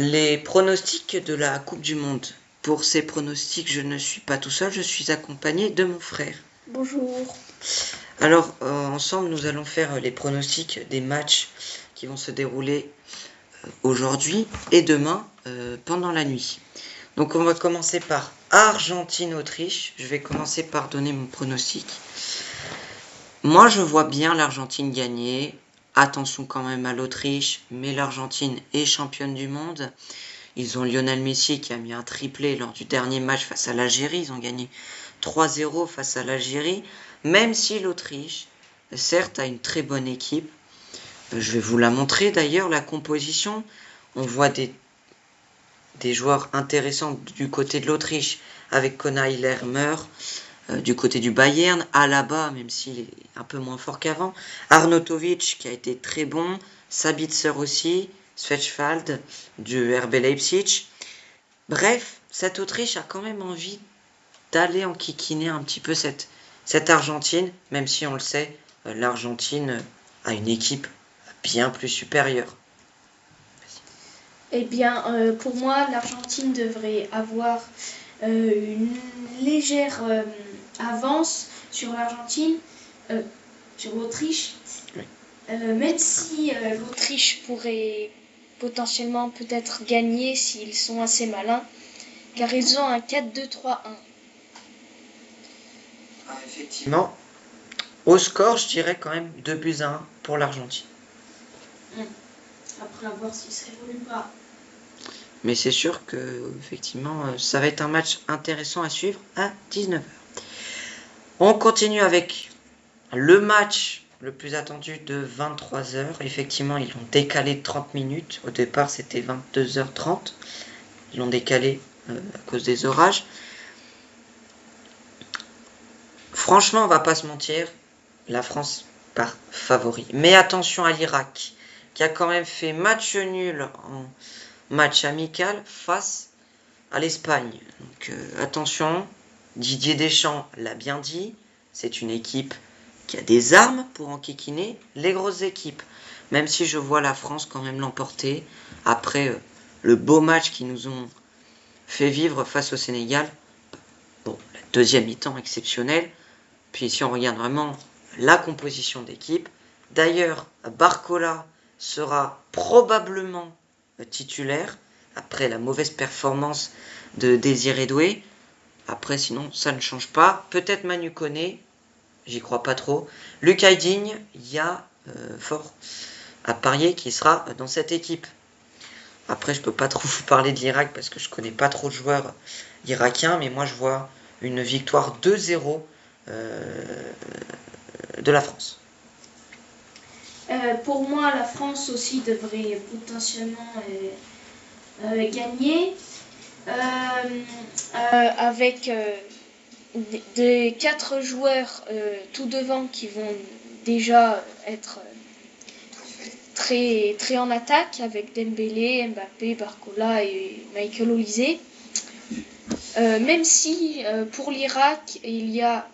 Les pronostics de la Coupe du Monde. Pour ces pronostics, je ne suis pas tout seul, je suis accompagné de mon frère. Bonjour. Alors, ensemble, nous allons faire les pronostics des matchs qui vont se dérouler aujourd'hui et demain pendant la nuit. Donc, on va commencer par Argentine-Autriche. Je vais commencer par donner mon pronostic. Moi, je vois bien l'Argentine gagner. Attention quand même à l'Autriche, mais l'Argentine est championne du monde. Ils ont Lionel Messi qui a mis un triplé lors du dernier match face à l'Algérie. Ils ont gagné 3-0 face à l'Algérie, même si l'Autriche, certes, a une très bonne équipe. Je vais vous la montrer d'ailleurs, la composition. On voit des joueurs intéressants du côté de l'Autriche, avec Konay Lermer, du côté du Bayern, Alaba, même s'il est un peu moins fort qu'avant, Arnautovic qui a été très bon, Sabitzer aussi, Schweinsteiger du RB Leipzig. Bref, cette Autriche a quand même envie d'aller enquiquiner un petit peu cette Argentine, même si on le sait, l'Argentine a une équipe bien plus supérieure. Eh bien, pour moi, l'Argentine devrait avoir une légère avance sur sur l'Autriche. Oui. Même si l'Autriche pourrait potentiellement peut-être gagner s'ils sont assez malins, car ils ont un 4-2-3-1. Effectivement, au score, je dirais quand même 2-1 pour l'Argentine. Après avoir si ça évolue pas. Mais c'est sûr que effectivement, ça va être un match intéressant à suivre à 19h. On continue avec le match le plus attendu de 23h. Effectivement, ils l'ont décalé de 30 minutes. Au départ, c'était 22h30. Ils l'ont décalé à cause des orages. Franchement, on va pas se mentir, la France part favori. Mais attention à l'Irak, qui a quand même fait match nul en match amical face à l'Espagne. Donc attention, Didier Deschamps l'a bien dit, c'est une équipe qui a des armes pour enquiquiner les grosses équipes. Même si je vois la France quand même l'emporter après le beau match qu'ils nous ont fait vivre face au Sénégal. Bon, la deuxième mi-temps exceptionnelle. Puis si on regarde vraiment la composition d'équipe, d'ailleurs Barcola sera probablement titulaire après la mauvaise performance de Désiré Doué. Après sinon ça ne change pas. Peut-être Manu Koné, j'y crois pas trop. Lucas Digne, il y a fort à parier qui sera dans cette équipe. Après je peux pas trop vous parler de l'Irak parce que je connais pas trop de joueurs irakiens, mais moi je vois une victoire 2-0 de la France. Pour moi, la France aussi devrait potentiellement gagner avec des 4 joueurs tout devant qui vont déjà être très, très en attaque avec Dembélé, Mbappé, Barcola et Michael Olise. Même si pour l'Irak, il y a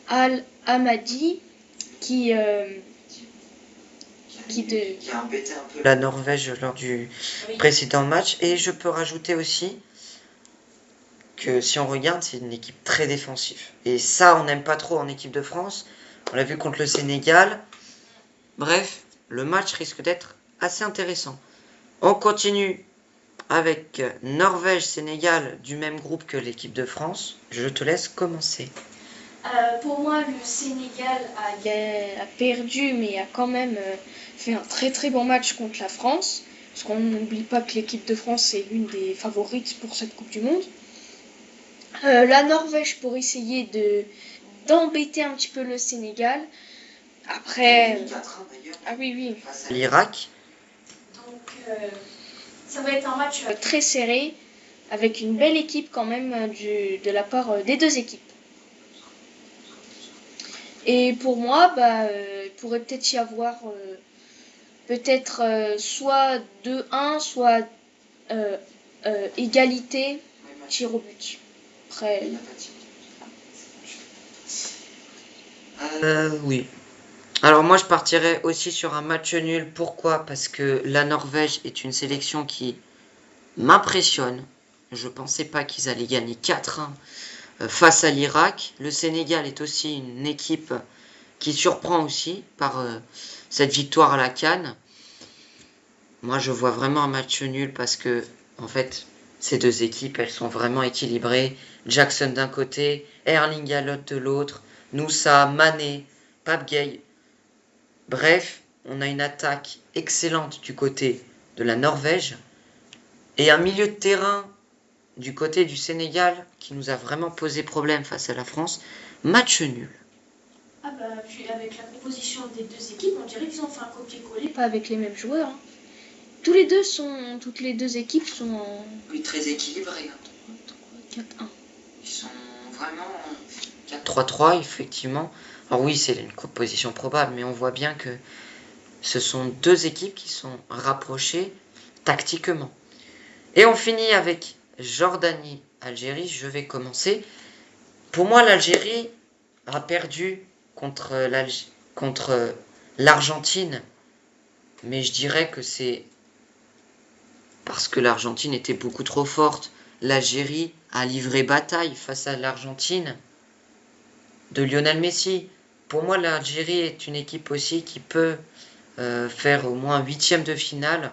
Al-Hamadi qui a embêté un peu la Norvège lors du précédent match. Et je peux rajouter aussi que si on regarde, c'est une équipe très défensive. Et ça, on n'aime pas trop en équipe de France. On l'a vu contre le Sénégal. Bref, le match risque d'être assez intéressant. On continue avec Norvège-Sénégal du même groupe que l'équipe de France. Je te laisse commencer. Pour moi, le Sénégal a perdu, mais a quand même fait un très très bon match contre la France. Parce qu'on n'oublie pas que l'équipe de France est l'une des favorites pour cette Coupe du Monde. La Norvège pour essayer d'embêter un petit peu le Sénégal. Après... Ah oui, oui. L'Irak. Donc, ça va être un match très serré, avec une belle équipe quand même de la part des deux équipes. Et pour moi, il pourrait peut-être y avoir soit 2-1, soit égalité, tir au but. Après... Oui. Alors moi je partirais aussi sur un match nul. Pourquoi? Parce que la Norvège est une sélection qui m'impressionne. Je pensais pas qu'ils allaient gagner 4-1 face à l'Irak. Le Sénégal est aussi une équipe qui surprend aussi par cette victoire à la CAN. Moi je vois vraiment un match nul parce que en fait ces deux équipes elles sont vraiment équilibrées. Jackson d'un côté, Erling Haaland de l'autre, Nusa, Mané, Pape Gueye. Bref, on a une attaque excellente du côté de la Norvège et un milieu de terrain du côté du Sénégal qui nous a vraiment posé problème face à la France. Match nul. Ah bah, puis avec la composition des deux équipes, on dirait qu'ils ont fait un copier-coller, pas avec les mêmes joueurs. Hein. Toutes les deux équipes sont en... Oui, très équilibrés. 4-1. Ils sont vraiment 4-3-3, effectivement. Alors oui, c'est une composition probable, mais on voit bien que ce sont deux équipes qui sont rapprochées tactiquement. Et on finit avec Jordanie-Algérie. Je vais commencer. Pour moi, l'Algérie a perdu contre l'Argentine. Mais je dirais que c'est parce que l'Argentine était beaucoup trop forte. L'Algérie a livré bataille face à l'Argentine de Lionel Messi. Pour moi, l'Algérie est une équipe aussi qui peut faire au moins 8e de finale.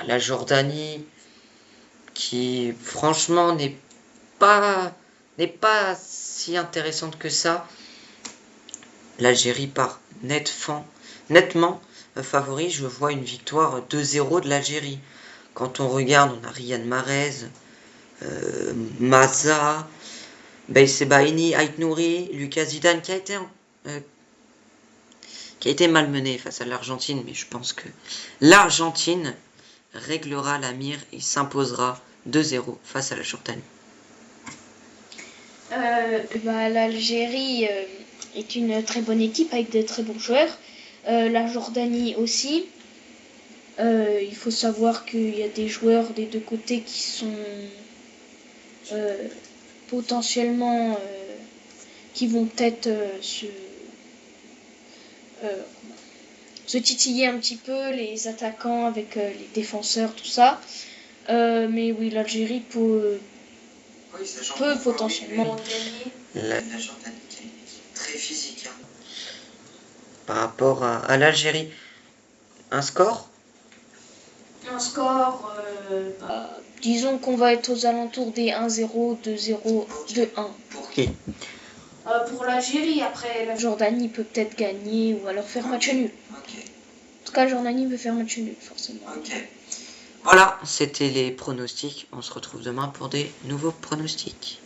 La Jordanie, qui franchement n'est pas si intéressante que ça. L'Algérie part nettement favori. Je vois une victoire 2-0 de l'Algérie. Quand on regarde, on a Riyad Mahrez, Maza, Baïni, Ait Nouri, Lucas Zidane qui a été malmené face à l'Argentine, mais je pense que l'Argentine réglera la mire et s'imposera 2-0 face à la Jordanie. L'Algérie est une très bonne équipe avec de très bons joueurs. La Jordanie aussi. Il faut savoir qu'il y a des joueurs des deux côtés qui sont potentiellement qui vont peut-être se titiller un petit peu, les attaquants avec les défenseurs, tout ça. Mais oui, l'Algérie peut potentiellement gagner. La Jordanie qui est très physique. Hein. Par rapport à l'Algérie. Un score? Disons qu'on va être aux alentours des 1-0, 2-0, 2-1. Pour qui? Pour l'Algérie, après la Jordanie peut peut-être gagner ou alors faire match nul. Okay. En tout cas, la Jordanie veut faire match nul, forcément. Ok. Voilà, c'était les pronostics. On se retrouve demain pour des nouveaux pronostics.